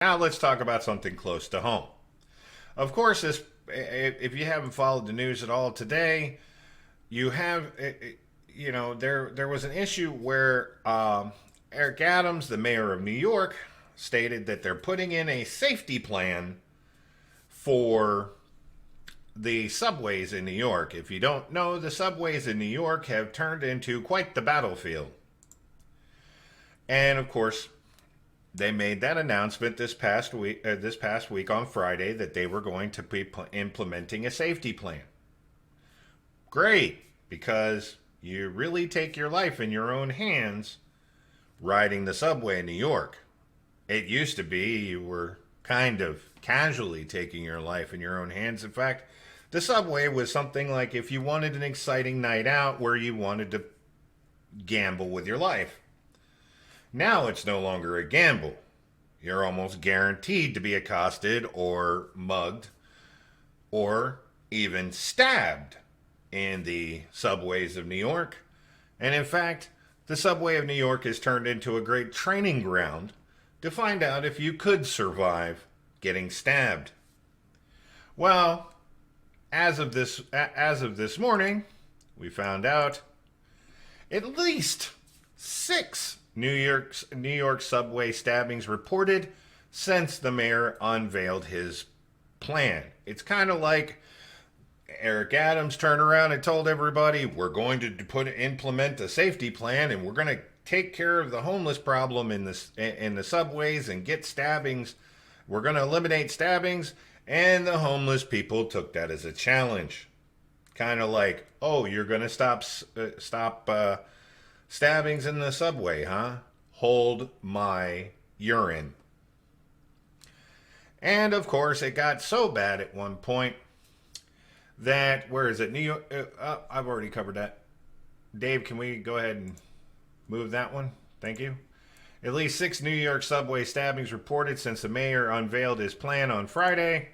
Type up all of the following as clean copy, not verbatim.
Now let's talk about something close to home. Of course, if you haven't followed the news at all today, you have there was an issue where Eric Adams, the mayor of New York, stated that they're putting in a safety plan for the subways in New York. If you don't know, the subways in New York have turned into quite the battlefield. And of course, they made that announcement this past week on Friday that they were going to be implementing a safety plan. Great, because you really take your life in your own hands riding the subway in New York. It used to be you were kind of casually taking your life in your own hands. In fact, the subway was something like if you wanted an exciting night out where you wanted to gamble with your life. Now it's no longer a gamble. You're almost guaranteed to be accosted or mugged or even stabbed in the subways of New York. And in fact, the subway of New York has turned into a great training ground to find out if you could survive getting stabbed. Well, as of this morning, we found out at least 6 New York subway stabbings reported since the mayor unveiled his plan. It's kind of like Eric Adams turned around and told everybody, we're going to implement a safety plan and we're going to take care of the homeless problem in the subways and get stabbings. We're going to eliminate stabbings, and the homeless people took that as a challenge. Kind of like, oh, you're going to stop stabbings in the subway, huh? Hold my urine. And of course, it got so bad at one point that, where is it? New York. I've already covered that. Dave, can we go ahead and move that one? Thank you. At least 6 New York subway stabbings reported since the mayor unveiled his plan on Friday.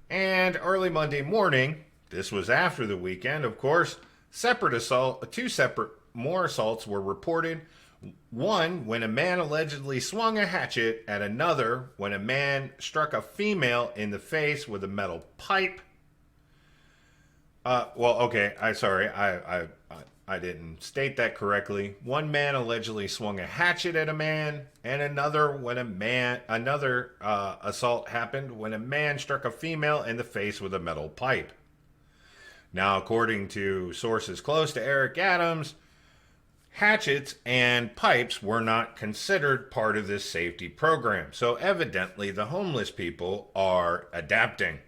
And early Monday morning, this was after the weekend, of course, two separate more assaults were reported. One, when a man allegedly swung a hatchet at another, when a man struck a female in the face with a metal pipe. I didn't state that correctly. One man allegedly swung a hatchet at a man, and another assault happened when a man struck a female in the face with a metal pipe. Now, according to sources close to Eric Adams, hatchets and pipes were not considered part of this safety program. So evidently the homeless people are adapting.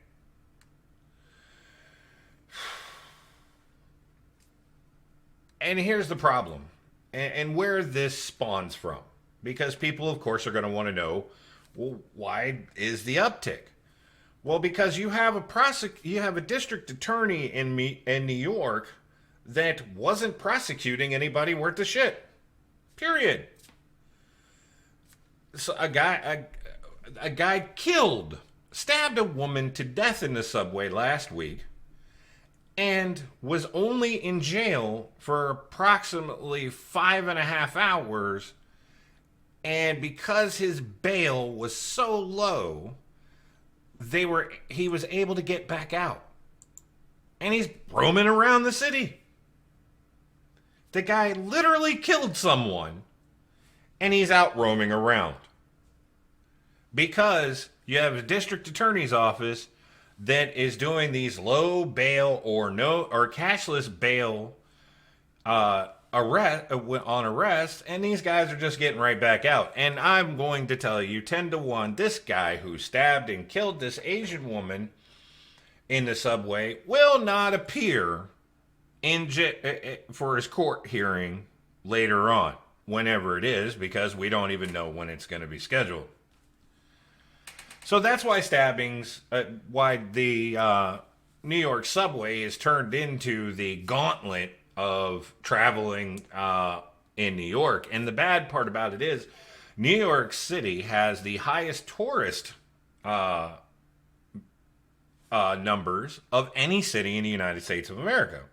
And here's the problem, and where this spawns from. Because people, of course, are going to want to know, well, why is the uptick? Well, because you have a district attorney in New York that wasn't prosecuting anybody worth a shit. Period. So a guy stabbed a woman to death in the subway last week, and was only in jail for approximately 5.5 hours. And because his bail was so low, he was able to get back out. And he's roaming around the city. The guy literally killed someone, and he's out roaming around. Because you have a district attorney's office that is doing these low bail or cashless bail arrest, and these guys are just getting right back out. And I'm going to tell you 10-1, this guy who stabbed and killed this Asian woman in the subway will not appear for his court hearing later on, whenever it is, because we don't even know when it's going to be scheduled. So that's why why the New York subway is turned into the gauntlet of traveling in New York. And the bad part about it is New York City has the highest tourist numbers of any city in the United States of America.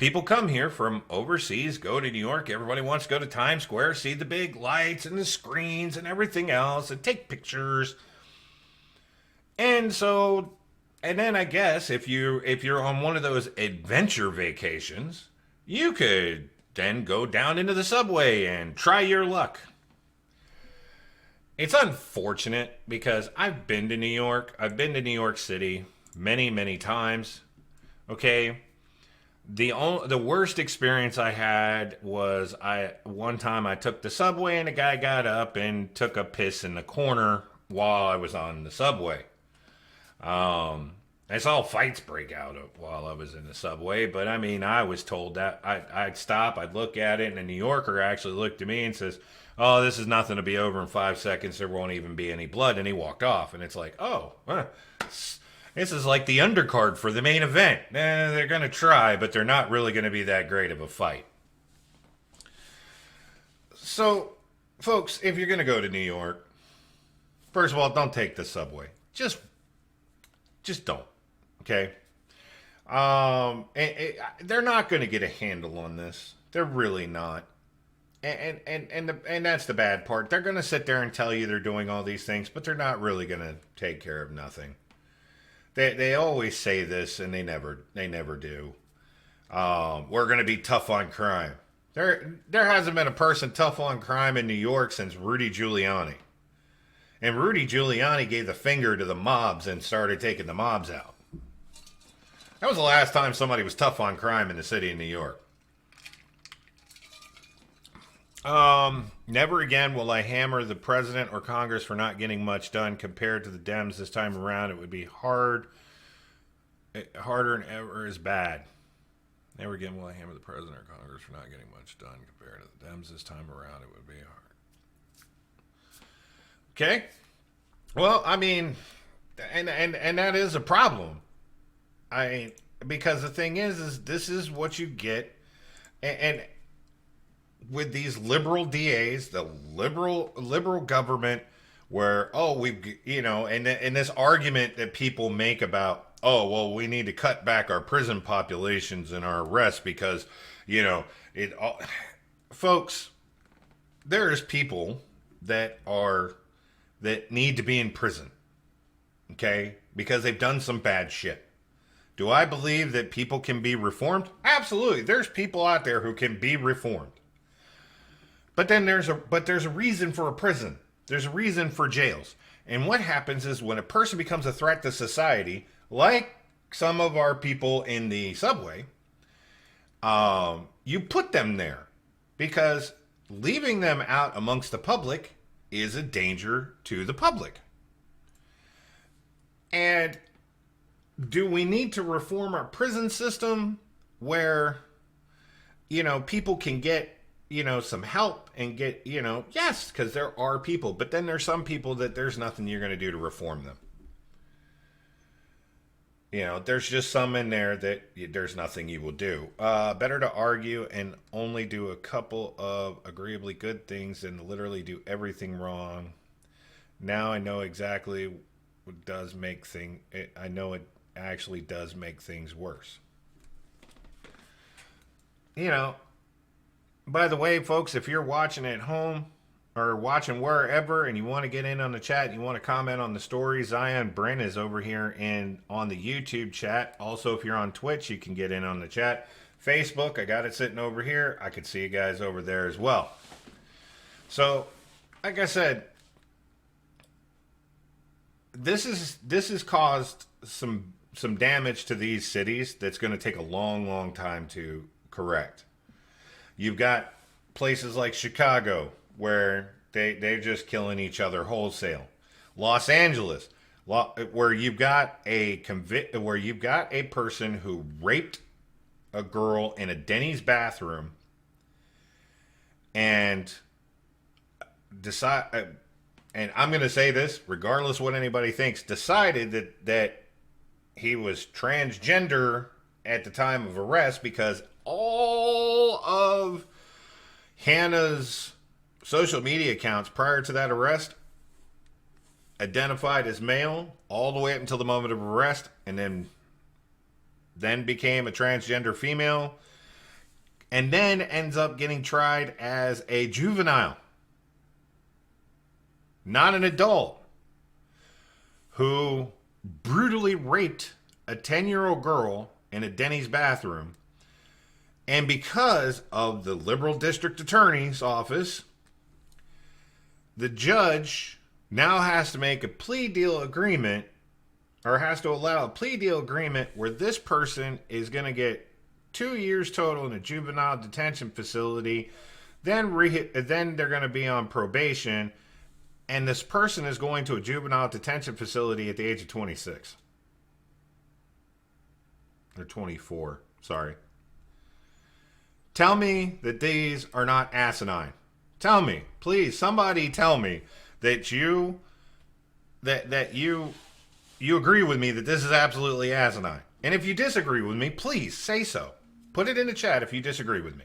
People come here from overseas, go to New York. Everybody wants to go to Times Square, see the big lights and the screens and everything else, and take pictures. And so, and then I guess if you're on one of those adventure vacations, you could then go down into the subway and try your luck. It's unfortunate because I've been to New York. I've been to New York City many, many times. Okay. The worst experience I had was one time I took the subway and a guy got up and took a piss in the corner while I was on the subway. I saw fights break out while I was in the subway, but I mean, I was told that I'd stop, I'd look at it, and a New Yorker actually looked at me and says, "Oh, this is nothing to be over in 5 seconds. There won't even be any blood," and he walked off. And it's like, oh, this is like the undercard for the main event. They're going to try, but they're not really going to be that great of a fight. So, folks, if you're going to go to New York, first of all, don't take the subway. Just don't. Okay? They're not going to get a handle on this. They're really not. And that's the bad part. They're going to sit there and tell you they're doing all these things, but they're not really going to take care of nothing. They always say this, and they never do. We're going to be tough on crime. There hasn't been a person tough on crime in New York since Rudy Giuliani. And Rudy Giuliani gave the finger to the mobs and started taking the mobs out. That was the last time somebody was tough on crime in the city of New York. Never again will I hammer the president or Congress for not getting much done. Compared to the Dems this time around, it would be harder and ever as bad. Never again will I hammer the president or Congress for not getting much done. Compared to the Dems this time around, it would be hard. Okay? Well, I mean, and that is a problem. Because the thing is this is what you get, and with these liberal DAs, the liberal government, where and this argument that people make about, oh well, we need to cut back our prison populations and our arrests because folks, there's people that need to be in prison, okay, because they've done some bad shit. Do I believe that people can be reformed? Absolutely. There's people out there who can be reformed. But then there's a reason for a prison. There's a reason for jails. And what happens is when a person becomes a threat to society, like some of our people in the subway, you put them there because leaving them out amongst the public is a danger to the public. And do we need to reform our prison system where, people can get, some help and get, yes, because there are people, but then there's some people that there's nothing you're going to do to reform them. There's just some in there that there's nothing you will do. Better to argue and only do a couple of agreeably good things than literally do everything wrong. Now I know exactly what does make things. I know it actually does make things worse. By the way, folks, if you're watching at home or watching wherever and you want to get in on the chat and you want to comment on the story, Zion Bryn is over here on the YouTube chat. Also, if you're on Twitch, you can get in on the chat. Facebook, I got it sitting over here. I could see you guys over there as well. So, like I said, this has caused some damage to these cities that's going to take a long, long time to correct. You've got places like Chicago where they're just killing each other wholesale. Los Angeles, where you've got a person who raped a girl in a Denny's bathroom and and I'm going to say this, regardless of what anybody thinks, decided that he was transgender at the time of arrest because all of Hannah's social media accounts prior to that arrest identified as male all the way up until the moment of arrest, and then became a transgender female. and then ends up getting tried as a juvenile, not an adult, who brutally raped a 10-year-old girl in a Denny's bathroom. And because of the liberal district attorney's office, the judge now has to make a plea deal agreement, or has to allow a plea deal agreement where this person is going to get 2 years total in a juvenile detention facility. Then they're going to be on probation, and this person is going to a juvenile detention facility at the age of 26. Or 24, sorry. Tell me that these are not asinine. Tell me, please, somebody tell me that you agree with me that this is absolutely asinine. And if you disagree with me, please say so. Put it in the chat if you disagree with me.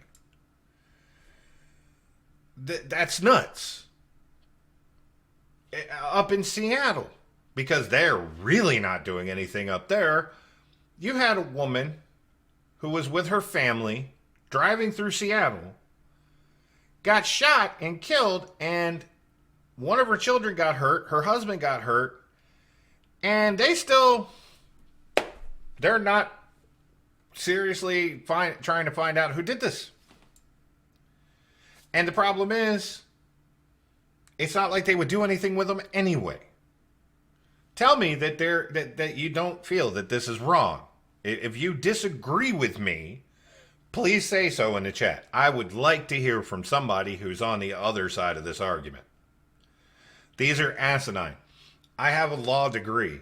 That's nuts. Up in Seattle, because they're really not doing anything up there, you had a woman who was with her family driving through Seattle, got shot and killed, and one of her children got hurt, her husband got hurt, and they're not seriously trying to find out who did this. And the problem is, it's not like they would do anything with them anyway. Tell me that that you don't feel that this is wrong. If you disagree with me, please say so in the chat. I would like to hear from somebody who's on the other side of this argument. These are asinine. I have a law degree.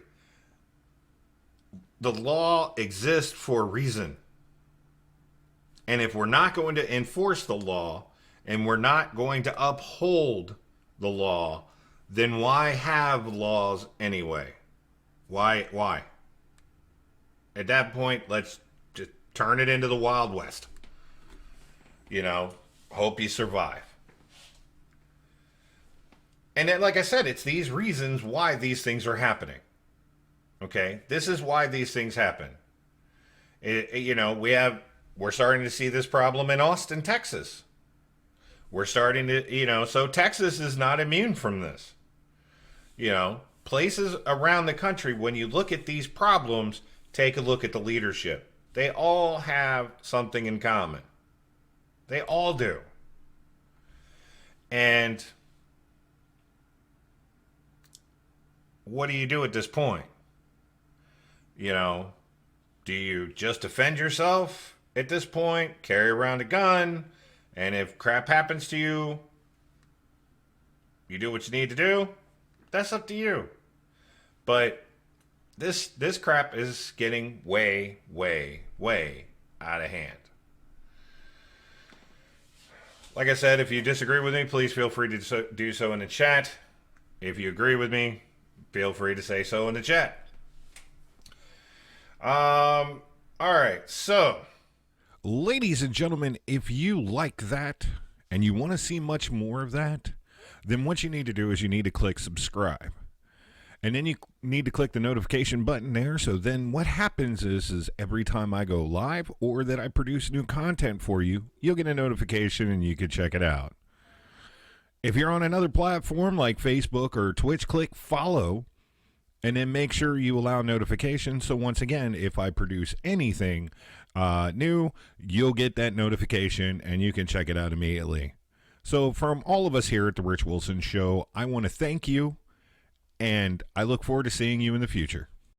The law exists for a reason. And if we're not going to enforce the law, and we're not going to uphold the law, then why have laws anyway? Why? At that point, let's just turn it into the Wild West. Hope you survive. And then, like I said, it's these reasons why these things are happening. Okay? This is why these things happen. We're starting to see this problem in Austin, Texas. We're starting to, so Texas is not immune from this. Places around the country, when you look at these problems, take a look at the leadership. They all have something in common. They all do. And what do you do at this point? Do you just defend yourself at this point? Carry around a gun? And if crap happens to you, you do what you need to do? That's up to you. But this crap is getting way, way, way out of hand. Like I said, if you disagree with me, please feel free to do so in the chat. If you agree with me, feel free to say so in the chat. All right, so, ladies and gentlemen, if you like that and you want to see much more of that, then what you need to do is you need to click subscribe. And then you need to click the notification button there. So then what happens is every time I go live or that I produce new content for you, you'll get a notification and you can check it out. If you're on another platform like Facebook or Twitch, click follow and then make sure you allow notifications. So once again, if I produce anything new, you'll get that notification and you can check it out immediately. So from all of us here at The Rich Wilson Show, I want to thank you, and I look forward to seeing you in the future.